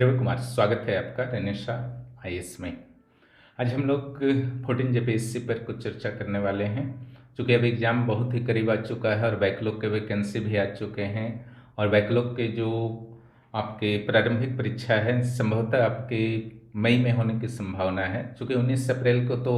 देव कुमार, स्वागत है आपका रेनेशा आईएएस में। आज हम लोग 14 जेपीएससी पर कुछ चर्चा करने वाले हैं। चूँकि अब एग्ज़ाम बहुत ही करीब आ चुका है और बैकलॉग के वैकेंसी भी आ चुके हैं और बैकलॉग के जो आपके प्रारंभिक परीक्षा है संभवतः आपके मई में होने की संभावना है। चूँकि 19 अप्रैल को तो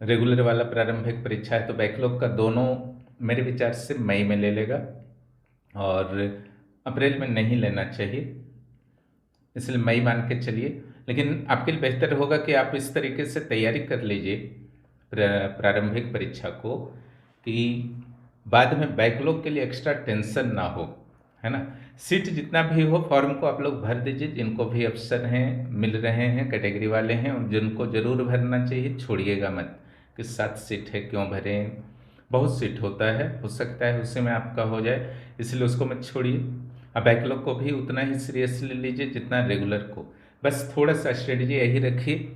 रेगुलर वाला प्रारंभिक परीक्षा है, तो बैकलॉग का दोनों मेरे विचार से मई में ले लेगा और अप्रैल में नहीं लेना चाहिए, इसलिए मई मान के चलिए। लेकिन आपके लिए बेहतर होगा कि आप इस तरीके से तैयारी कर लीजिए प्रारंभिक परीक्षा को कि बाद में बैकलॉग के लिए एक्स्ट्रा टेंशन ना हो, है ना। सीट जितना भी हो फॉर्म को आप लोग भर दीजिए, जिनको भी अवसर हैं मिल रहे हैं कैटेगरी वाले हैं और जिनको ज़रूर भरना चाहिए छोड़िएगा मत कि 7 सीट है क्यों भरें, बहुत सीट होता है, हो सकता है उसी में आपका हो जाए, इसलिए उसको मत छोड़िए। अब बैकलॉग को भी उतना ही सीरियसली लीजिए जितना रेगुलर को। बस थोड़ा सा स्ट्रेटजी यही रखिए,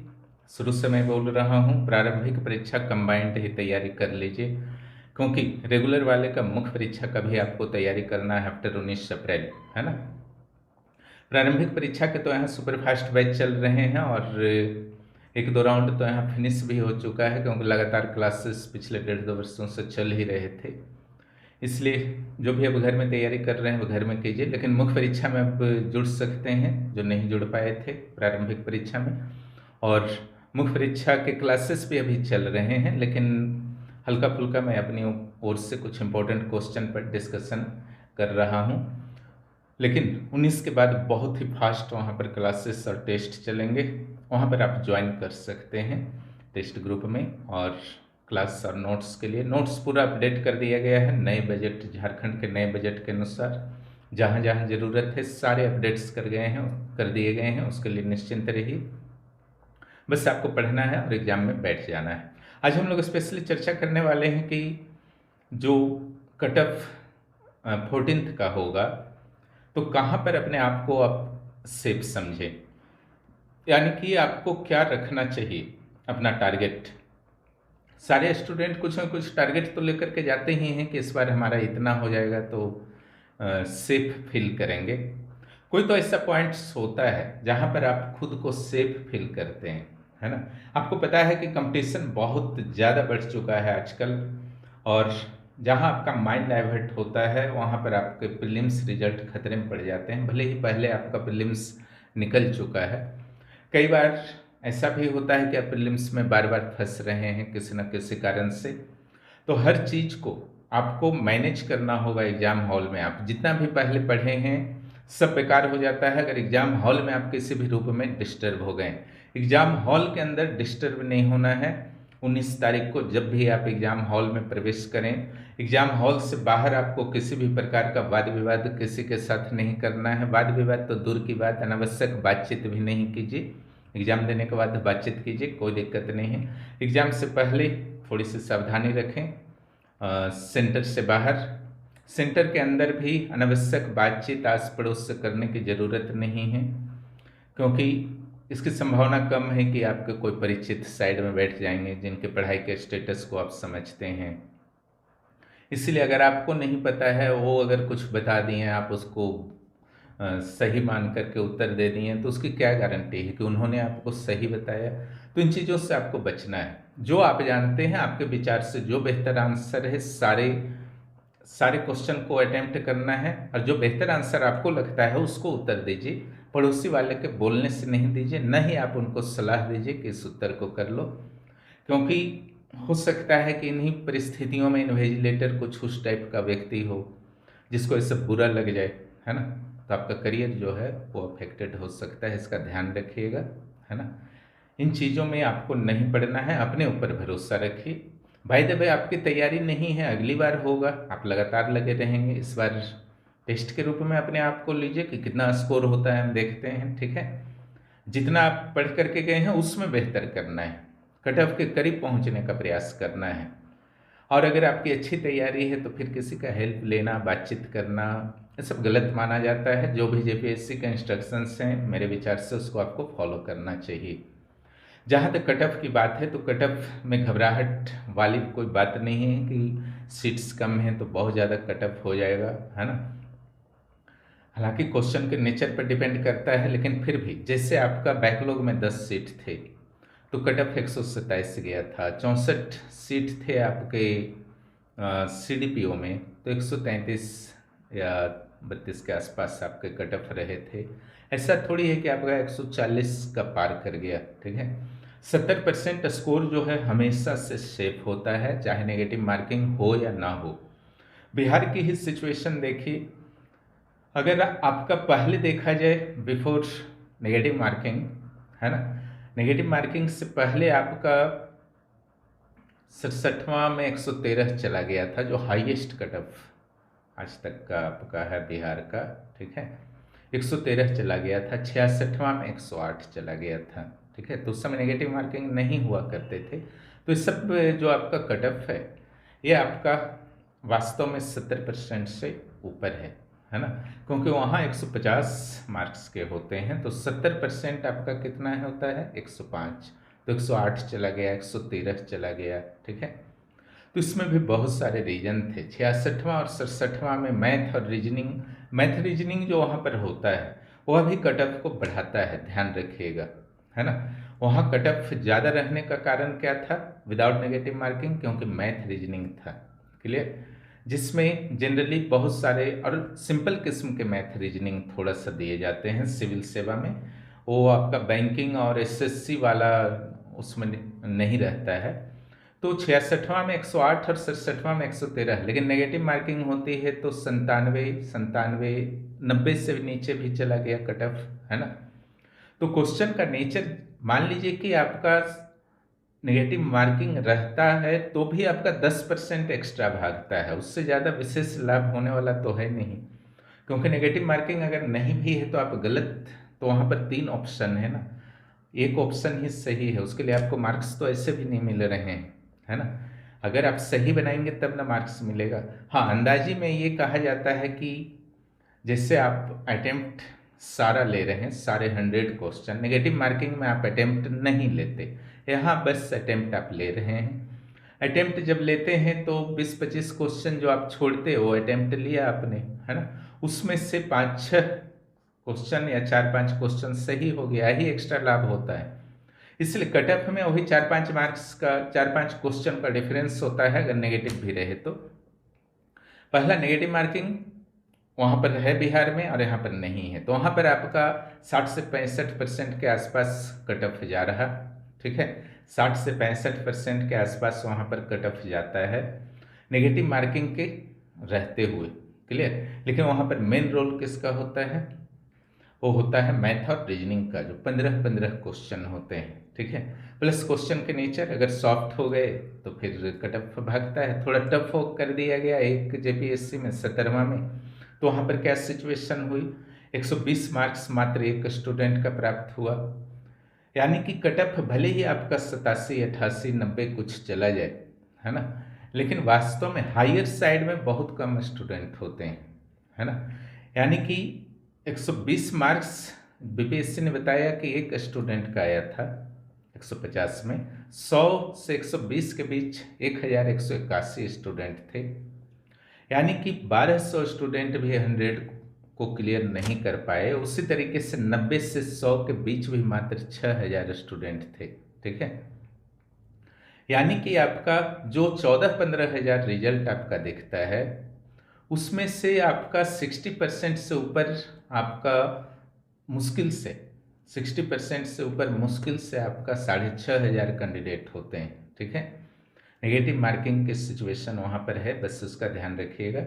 शुरू से मैं बोल रहा हूँ प्रारंभिक परीक्षा कंबाइंड ही तैयारी कर लीजिए, क्योंकि रेगुलर वाले का मुख्य परीक्षा का भी आपको तैयारी करना है आफ्टर 19 अप्रैल, है ना। प्रारंभिक परीक्षा के तो यहाँ सुपरफास्ट बैच चल रहे हैं और 1-2 राउंड तो यहाँ फिनिश भी हो चुका है, क्योंकि लगातार क्लासेस पिछले 1.5-2 वर्षों से चल ही रहे थे। इसलिए जो भी अब घर में तैयारी कर रहे हैं वो घर में कीजिए, लेकिन मुख्य परीक्षा में अब जुड़ सकते हैं जो नहीं जुड़ पाए थे प्रारंभिक परीक्षा में। और मुख्य परीक्षा के क्लासेस भी अभी चल रहे हैं, लेकिन हल्का फुल्का मैं अपनी ओर से कुछ इंपॉर्टेंट क्वेश्चन पर डिस्कशन कर रहा हूँ। लेकिन 19 के बाद बहुत ही फास्ट वहाँ पर क्लासेस और टेस्ट चलेंगे, वहाँ पर आप ज्वाइन कर सकते हैं टेस्ट ग्रुप में। और क्लास और नोट्स के लिए नोट्स पूरा अपडेट कर दिया गया है नए बजट, झारखंड के नए बजट के अनुसार जहाँ जहाँ ज़रूरत है सारे अपडेट्स कर दिए गए हैं। उसके लिए निश्चिंत रहिए, बस आपको पढ़ना है और एग्ज़ाम में बैठ जाना है। आज हम लोग स्पेशली चर्चा करने वाले हैं कि जो कट ऑफ 14th का होगा तो कहाँ पर अपने आप को आप सेफ समझें, यानी कि आपको क्या रखना चाहिए अपना टारगेट। सारे स्टूडेंट कुछ ना कुछ टारगेट तो लेकर के जाते ही हैं कि इस बार हमारा इतना हो जाएगा तो सेफ फील करेंगे। कोई तो ऐसा पॉइंट्स होता है जहाँ पर आप खुद को सेफ फील करते हैं, है ना। आपको पता है कि कंपटीशन बहुत ज़्यादा बढ़ चुका है आजकल, और जहाँ आपका माइंड डाइवर्ट होता है वहाँ पर आपके प्रीलिम्स रिजल्ट खतरे में पड़ जाते हैं, भले ही पहले आपका प्रीलिम्स निकल चुका है। कई बार ऐसा भी होता है कि आप प्रीलिम्स में बार बार फंस रहे हैं किसी न किसी कारण से, तो हर चीज़ को आपको मैनेज करना होगा। एग्ज़ाम हॉल में आप जितना भी पहले पढ़े हैं सब बेकार हो जाता है अगर एग्ज़ाम हॉल में आप किसी भी रूप में डिस्टर्ब हो गए। एग्ज़ाम हॉल के अंदर डिस्टर्ब नहीं होना है। 19 तारीख को जब भी आप एग्ज़ाम हॉल में प्रवेश करें, एग्ज़ाम हॉल से बाहर आपको किसी भी प्रकार का वाद विवाद किसी के साथ नहीं करना है। वाद विवाद तो दूर की बात, अनावश्यक बातचीत भी नहीं कीजिए। एग्ज़ाम देने के बाद बातचीत कीजिए, कोई दिक्कत नहीं है। एग्ज़ाम से पहले थोड़ी सी सावधानी रखें। सेंटर से बाहर, सेंटर के अंदर भी अनावश्यक बातचीत आस पड़ोस से करने की ज़रूरत नहीं है, क्योंकि इसकी संभावना कम है कि आपके कोई परिचित साइड में बैठ जाएंगे जिनके पढ़ाई के स्टेटस को आप समझते हैं। इसलिए अगर आपको नहीं पता है, वो अगर कुछ बता दिए आप उसको सही मान करके उत्तर दे दिए, तो उसकी क्या गारंटी है कि उन्होंने आपको सही बताया। तो इन चीज़ों से आपको बचना है। जो आप जानते हैं आपके विचार से जो बेहतर आंसर है, सारे क्वेश्चन को अटेम्प्ट करना है, और जो बेहतर आंसर आपको लगता है उसको उत्तर दीजिए। पड़ोसी वाले के बोलने से नहीं दीजिए, न ही आप उनको सलाह दीजिए कि इस उत्तर को कर लो, क्योंकि हो सकता है कि इन्हीं परिस्थितियों में इन्विजिलेटर कुछ उस टाइप का व्यक्ति हो जिसको ये सब बुरा लग जाए, है ना। तो आपका करियर जो है वो अफेक्टेड हो सकता है, इसका ध्यान रखिएगा, है ना। इन चीज़ों में आपको नहीं पड़ना है, अपने ऊपर भरोसा रखिए। भाई द वे आपकी तैयारी नहीं है, अगली बार होगा, आप लगातार लगे रहेंगे। इस बार टेस्ट के रूप में अपने आप को लीजिए कि कितना स्कोर होता है, हम देखते हैं, ठीक है। जितना आप पढ़ करके गए हैं उसमें बेहतर करना है, कट ऑफ के करीब पहुंचने का प्रयास करना है। और अगर आपकी अच्छी तैयारी है तो फिर किसी का हेल्प लेना, बातचीत करना, ये सब गलत माना जाता है। जो भी जेपीएससी के इंस्ट्रक्शंस हैं मेरे विचार से उसको आपको फॉलो करना चाहिए। जहाँ तक कट ऑफ की बात है तो कट ऑफ में घबराहट वाली कोई बात नहीं है कि सीट्स कम हैं तो बहुत ज़्यादा कट ऑफ हो जाएगा, है ना। हालांकि क्वेश्चन के नेचर पर डिपेंड करता है, लेकिन फिर भी जैसे आपका बैकलॉग में 10 सीट थे तो कट ऑफ 127 गया था। 64 सीट थे आपके CDPO में, तो 133 या 32 के आसपास आपके कट ऑफ रहे थे। ऐसा थोड़ी है कि आपका 140 का पार कर गया, ठीक है। 70% स्कोर जो है हमेशा से सेफ होता है, चाहे नेगेटिव मार्किंग हो या ना हो। बिहार की ही सिचुएशन देखिए, अगर आपका पहले देखा जाए बिफोर नेगेटिव मार्किंग, है ना, नेगेटिव मार्किंग से पहले आपका 67वां में 113 चला गया था, जो हाईएस्ट कट ऑफ आज तक का आपका है बिहार का, ठीक है। 113 चला गया था। 66वां में 108 चला गया था, ठीक है। तो उस समय नेगेटिव मार्किंग नहीं हुआ करते थे। तो इस सब जो आपका कट ऑफ है ये आपका वास्तव में 70% से ऊपर है ना, क्योंकि वहाँ 150 मार्क्स के होते हैं, तो 70% आपका कितना होता है 105। तो 108 चला गया, 113 चला गया, ठीक है। तो इसमें भी बहुत सारे रीजन थे। 66वां और 67वां में मैथ रीजनिंग जो वहाँ पर होता है वह भी कट ऑफ को बढ़ाता है, ध्यान रखिएगा, है ना। वहाँ कट ऑफ ज़्यादा रहने का कारण क्या था विदाउट नेगेटिव मार्किंग, क्योंकि मैथ रीजनिंग था, क्लियर, जिसमें जनरली बहुत सारे और सिंपल किस्म के मैथ रीजनिंग थोड़ा सा दिए जाते हैं सिविल सेवा में। वो आपका बैंकिंग और SSC वाला उसमें नहीं रहता है। तो 66वां में 108 और 67वां में 113, लेकिन नेगेटिव मार्किंग होती है तो 97, 90 से नीचे भी चला गया कट ऑफ, है ना। तो क्वेश्चन का नेचर, मान लीजिए कि आपका नेगेटिव मार्किंग रहता है तो भी आपका 10% एक्स्ट्रा भागता है, उससे ज़्यादा विशेष लाभ होने वाला तो है नहीं। क्योंकि नेगेटिव मार्किंग अगर नहीं भी है तो आप गलत, तो वहाँ पर 3 ऑप्शन है ना, एक ऑप्शन ही सही है, उसके लिए आपको मार्क्स तो ऐसे भी नहीं मिल रहे हैं, है ना। अगर आप सही बनाएंगे तब ना मार्क्स मिलेगा। हाँ, अंदाजी में ये कहा जाता है कि जैसे आप अटेम्प्ट सारा ले रहे हैं, सारे 100 क्वेश्चन, नेगेटिव मार्किंग में आप अटेम्प्ट नहीं लेते, यहाँ बस अटेम्प्ट आप ले रहे हैं। अटेम्प्ट जब लेते हैं तो 20-25 क्वेश्चन जो आप छोड़ते हो अटेम्प्ट लिया आपने, है ना, उसमें से 5-6 क्वेश्चन या 4-5 क्वेश्चन सही हो गया, ही एक्स्ट्रा लाभ होता है। इसलिए कट ऑफ में वही 4-5 मार्क्स का, 4-5 क्वेश्चन का डिफरेंस होता है अगर नेगेटिव भी रहे तो। पहला नेगेटिव मार्किंग वहाँ पर है बिहार में और यहाँ पर नहीं है, तो वहाँ पर आपका 60 से 65% के आसपास कट ऑफ जा रहा, ठीक है। 60 से 65% के आसपास वहाँ पर कट ऑफ जाता है नेगेटिव मार्किंग के रहते हुए, क्लियर। लेकिन वहाँ पर मेन रोल किसका होता है, वो होता है मैथ और रीजनिंग का, जो 15-15 क्वेश्चन होते हैं, ठीक है। प्लस क्वेश्चन के नेचर अगर सॉफ्ट हो गए तो फिर कट ऑफ भागता है। थोड़ा टफ हो कर दिया गया एक JPSC में 17वां में, तो वहाँ पर क्या सिचुएशन हुई, 120 मार्क्स मात्र एक स्टूडेंट का प्राप्त हुआ। यानी कि कट ऑफ भले ही आपका 87, 88, 90 कुछ चला जाए, है ना, लेकिन वास्तव में हायर साइड में बहुत कम स्टूडेंट होते हैं, है ना। यानी कि 120 मार्क्स BPSC ने बताया कि एक स्टूडेंट का आया था 150 में, 100 से 120 के बीच 1181 स्टूडेंट थे। यानी कि 1200 स्टूडेंट भी 100 को क्लियर नहीं कर पाए। उसी तरीके से 90 से 100 के बीच भी मात्र 6000 स्टूडेंट थे, ठीक है। यानी कि आपका जो 14-15 हजार रिजल्ट आपका दिखता है उसमें से आपका 60% से ऊपर आपका मुश्किल से 60% से ऊपर मुश्किल से आपका 6500 कैंडिडेट होते हैं, ठीक है। नेगेटिव मार्किंग की सिचुएशन वहाँ पर है, बस उसका ध्यान रखिएगा।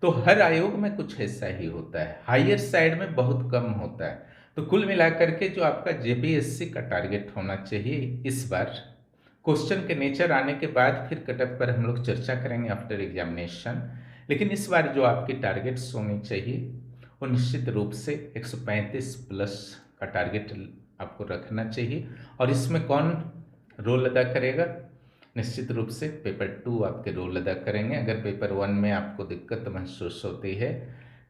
तो हर आयोग में कुछ ऐसा ही होता है, हायर साइड में बहुत कम होता है। तो कुल मिलाकर के जो आपका JPSC का टारगेट होना चाहिए इस बार, क्वेश्चन के नेचर आने के बाद फिर कट ऑफ पर हम लोग चर्चा करेंगे आफ्टर एग्जामिनेशन, लेकिन इस बार जो आपकी टारगेट्स होनी चाहिए वो निश्चित रूप से 135 प्लस का टारगेट आपको रखना चाहिए। और इसमें कौन रोल अदा करेगा, निश्चित रूप से पेपर 2 आपके रोल अदा करेंगे। अगर पेपर 1 में आपको दिक्कत महसूस होती है,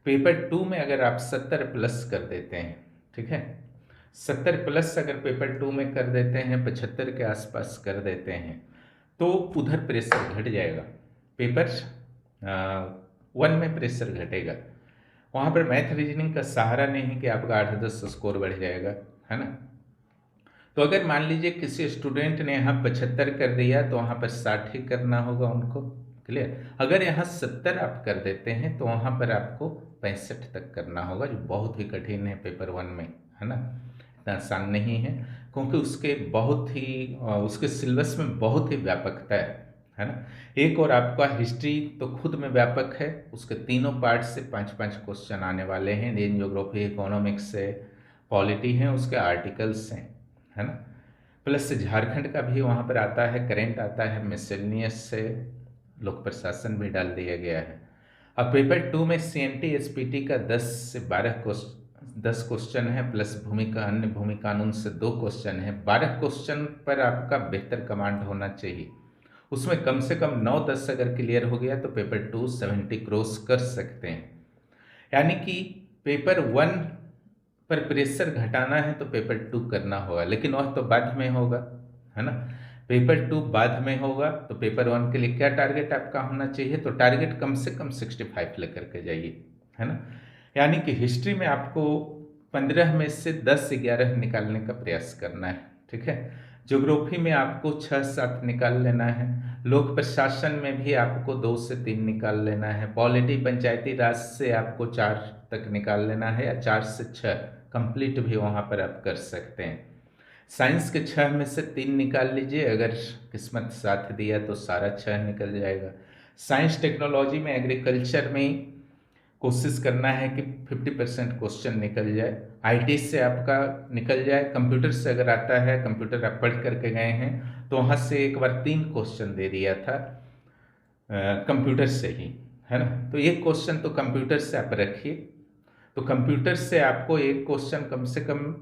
पेपर 2 में अगर आप 70 प्लस कर देते हैं, ठीक है, 70 प्लस अगर पेपर 2 में कर देते हैं, 75 के आसपास कर देते हैं, तो उधर प्रेशर घट जाएगा, पेपर 1 में प्रेशर घटेगा। वहाँ पर मैथ रीजनिंग का सहारा नहीं है कि आपका 8-10 स्कोर बढ़ जाएगा, है ना। तो अगर मान लीजिए किसी स्टूडेंट ने यहाँ 75 कर दिया तो वहाँ पर 60 ही करना होगा उनको, क्लियर। अगर यहाँ 70 आप कर देते हैं तो वहाँ पर आपको 65 तक करना होगा, जो बहुत ही कठिन है पेपर 1 में, है ना। इतना आसान नहीं है, क्योंकि उसके बहुत ही उसके सिलेबस में बहुत ही व्यापकता है ना। एक और आपका हिस्ट्री तो खुद में व्यापक है, उसके तीनों पार्ट से 5-5 क्वेश्चन आने वाले हैं। इंडियन ज्योग्राफी, इकोनॉमिक्स से, पॉलिटी हैं, उसके आर्टिकल्स हैं, है ना। प्लस झारखंड का भी वहाँ पर आता है, करेंट आता है, मिसलेनियस से लोक प्रशासन भी डाल दिया गया है। अब पेपर 2 में CNT SPT का 10 से 10 क्वेश्चन है, प्लस अन्य भूमि कानून से 2 क्वेश्चन है। 12 क्वेश्चन पर आपका बेहतर कमांड होना चाहिए। उसमें कम से कम 9-10 अगर क्लियर हो गया तो पेपर 2 70 क्रॉस कर सकते हैं। यानी कि पेपर 1 पर प्रेशर घटाना है तो पेपर 2 करना होगा, लेकिन वह तो बाद में होगा, है ना। पेपर 2 बाद में होगा तो पेपर 1 के लिए क्या टारगेट आपका होना चाहिए, तो टारगेट कम से कम 65 लेकर के जाइए, है ना। यानी कि हिस्ट्री में आपको 15 में से 10-11 निकालने का प्रयास करना है, ठीक है। ज्योग्राफी में आपको 6-7 निकाल लेना है। लोक प्रशासन में भी आपको 2 से 3 निकाल लेना है। पॉलिटी पंचायती राज से आपको 4 तक निकाल लेना है, या 4 से 6 कंप्लीट भी वहाँ पर आप कर सकते हैं। साइंस के 6 में से 3 निकाल लीजिए, अगर किस्मत साथ दिया तो सारा 6 निकल जाएगा। साइंस टेक्नोलॉजी में, एग्रीकल्चर में कोशिश करना है कि 50% क्वेश्चन निकल जाए। IT से आपका निकल जाए। कंप्यूटर से अगर आता है, कंप्यूटर आप पढ़ करके गए हैं तो वहाँ से एक बार 3 क्वेश्चन दे दिया था कंप्यूटर से ही, है ना। तो एक क्वेश्चन तो कंप्यूटर से आप रखिए, तो कंप्यूटर से आपको एक क्वेश्चन कम से कम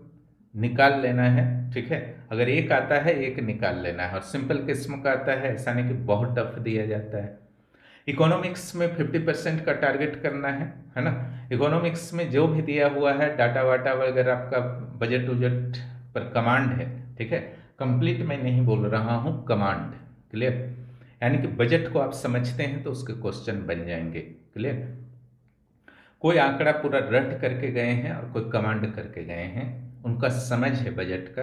निकाल लेना है, ठीक है। अगर एक आता है, एक निकाल लेना है। और सिंपल किस्म का आता है, ऐसा नहीं कि बहुत टफ दिया जाता है। इकोनॉमिक्स में 50% का टारगेट करना है ना। इकोनॉमिक्स में जो भी दिया हुआ है डाटा वाटा वगैरह, आपका बजट उजट पर कमांड है, ठीक है। कंप्लीट मैं नहीं बोल रहा हूँ, कमांड, क्लियर। यानी कि बजट को आप समझते हैं तो उसके क्वेश्चन बन जाएंगे, क्लियर। कोई आंकड़ा पूरा रट करके गए हैं और कोई कमांड करके गए हैं, उनका समझ है बजट का,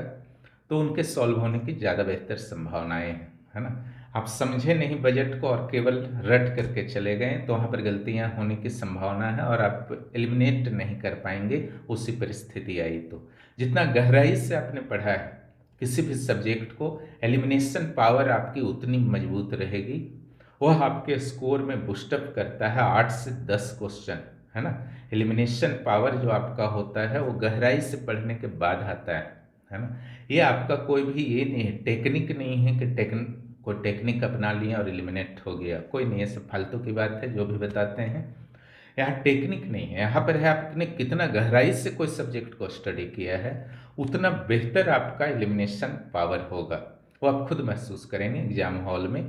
तो उनके सॉल्व होने की ज़्यादा बेहतर संभावनाएं हैं, है ना। आप समझे नहीं बजट को और केवल रट करके चले गए तो वहाँ पर गलतियाँ होने की संभावना है और आप एलिमिनेट नहीं कर पाएंगे। उसी परिस्थिति आई तो जितना गहराई से आपने पढ़ा है किसी भी सब्जेक्ट को, एलिमिनेशन पावर आपकी उतनी मजबूत रहेगी। वह आपके स्कोर में बूस्टअप करता है 8 से 10 क्वेश्चन, है ना। एलिमिनेशन पावर जो आपका होता है वो गहराई से पढ़ने के बाद आता है ना। ये आपका कोई भी ये नहीं है, टेक्निक नहीं है कि कोई टेक्निक अपना लिया और एलिमिनेट हो गया, कोई नहीं है, सब फालतू की बात है जो भी बताते हैं। यहाँ टेक्निक नहीं है, यहाँ पर है आपने कितना गहराई से कोई सब्जेक्ट को स्टडी किया है, उतना बेहतर आपका एलिमिनेशन पावर होगा। वो आप खुद महसूस करेंगे एग्जाम हॉल में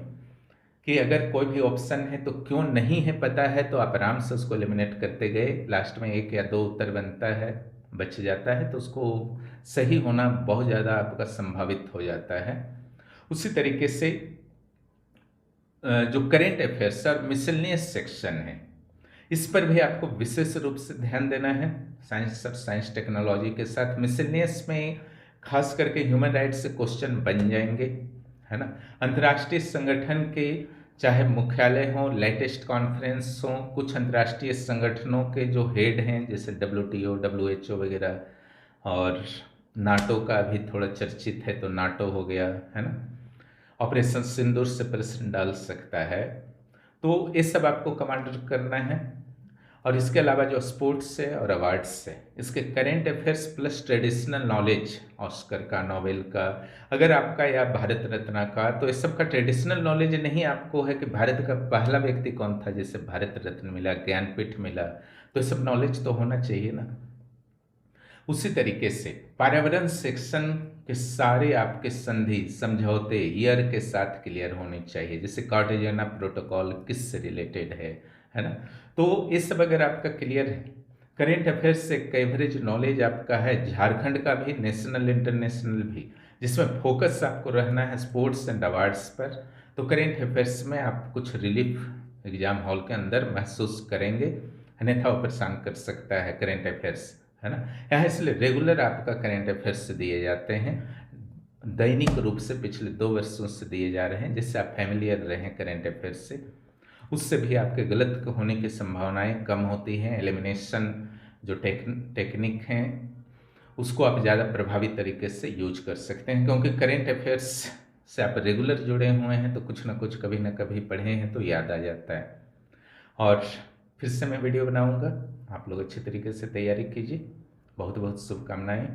कि अगर कोई भी ऑप्शन है तो क्यों नहीं है पता है तो आप आराम से उसको एलिमिनेट करते गए, लास्ट में 1 या 2 उत्तर बनता है, बच जाता है, तो उसको सही होना बहुत ज़्यादा आपका संभावित हो जाता है। उसी तरीके से जो करेंट अफेयर्स और मिसलेनियस सेक्शन है, इस पर भी आपको विशेष रूप से ध्यान देना है। साइंस और साइंस टेक्नोलॉजी के साथ मिसलेनियस में खास करके ह्यूमन राइट्स से क्वेश्चन बन जाएंगे, है ना। अंतर्राष्ट्रीय संगठन के चाहे मुख्यालय हो, लेटेस्ट कॉन्फ्रेंस हो, कुछ अंतर्राष्ट्रीय संगठनों के जो हेड हैं जैसे WTO, WHO वगैरह, और नाटो का भी थोड़ा चर्चित है तो नाटो हो गया, है ना। ऑपरेशन सिंदूर से प्रश्न डाल सकता है, तो ये सब आपको कमांडर करना है। और इसके अलावा जो स्पोर्ट्स है और अवार्ड्स है, इसके current affairs plus traditional knowledge, Oscar का, नोबेल का अगर आपका, या भारत रत्न का, तो इस सब का ट्रेडिशनल नॉलेज नहीं आपको है कि भारत का पहला व्यक्ति कौन था जिसे भारत रत्न मिला, ज्ञानपीठ मिला, तो ये सब नॉलेज तो होना चाहिए ना। उसी तरीके से पर्यावरण सेक्शन के सारे आपके संधि समझौते ईयर के साथ क्लियर होने चाहिए, जैसे कार्टेजियन प्रोटोकॉल किससे रिलेटेड है ना। तो ये सब अगर आपका क्लियर है, करेंट अफेयर्स से एवरेज नॉलेज आपका है, झारखंड का भी, नेशनल इंटरनेशनल भी, जिसमें फोकस आपको रहना है स्पोर्ट्स एंड अवार्ड्स पर, तो करेंट अफेयर्स में आप कुछ रिलीफ एग्जाम हॉल के अंदर महसूस करेंगे। अन्यथा वो परेशान कर सकता है करेंट अफेयर्स, है ना। यहाँ इसलिए रेगुलर आपका करेंट अफेयर्स दिए जाते हैं, दैनिक रूप से पिछले 2 वर्षों से दिए जा रहे हैं, जिससे आप फैमिलियर रहें करेंट अफेयर्स से। उससे भी आपके गलत होने की संभावनाएं कम होती हैं। एलिमिनेशन जो टेक्निक हैं उसको आप ज़्यादा प्रभावी तरीके से यूज कर सकते हैं, क्योंकि करेंट अफेयर्स से आप रेगुलर जुड़े हुए हैं तो कुछ ना कुछ कभी ना कभी पढ़े हैं तो याद आ जाता है। और फिर से मैं वीडियो बनाऊंगा, आप लोग अच्छे तरीके से तैयारी कीजिए। बहुत बहुत शुभकामनाएं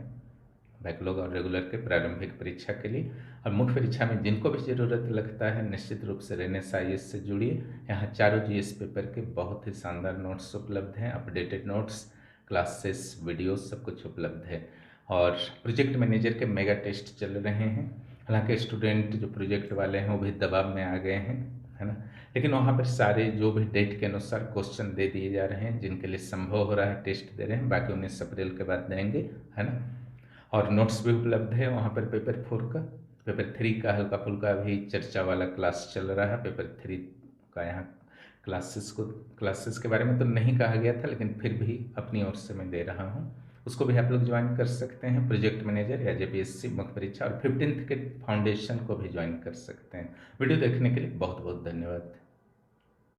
बैकलॉग और रेगुलर के प्रारंभिक परीक्षा के लिए। और मुख्य परीक्षा में जिनको भी ज़रूरत लगता है निश्चित रूप से रेनेसा आईएएस से जुड़िए। यहाँ चारों जीएस पेपर के बहुत ही शानदार नोट्स उपलब्ध हैं, अपडेटेड नोट्स, क्लासेस, वीडियो सब कुछ उपलब्ध है। और प्रोजेक्ट मैनेजर के मेगा टेस्ट चल रहे हैं। हालांकि स्टूडेंट जो प्रोजेक्ट वाले हैं वो भी दबाव में आ गए हैं, है ना, लेकिन वहाँ पर सारे जो भी डेट के अनुसार क्वेश्चन दे दिए जा रहे हैं, जिनके लिए संभव हो रहा है टेस्ट दे रहे हैं, बाकी 19 अप्रैल के बाद देंगे, है ना। और नोट्स भी उपलब्ध है वहाँ पर पेपर 4 का। पेपर 3 का हल्का फुल्का भी चर्चा वाला क्लास चल रहा है। पेपर 3 का यहाँ क्लासेस के बारे में तो नहीं कहा गया था, लेकिन फिर भी अपनी ओर से मैं दे रहा हूँ, उसको भी आप लोग ज्वाइन कर सकते हैं। प्रोजेक्ट मैनेजर या जेपीएससी मुख्य परीक्षा और 15th के फाउंडेशन को भी ज्वाइन कर सकते हैं। वीडियो देखने के लिए बहुत बहुत धन्यवाद।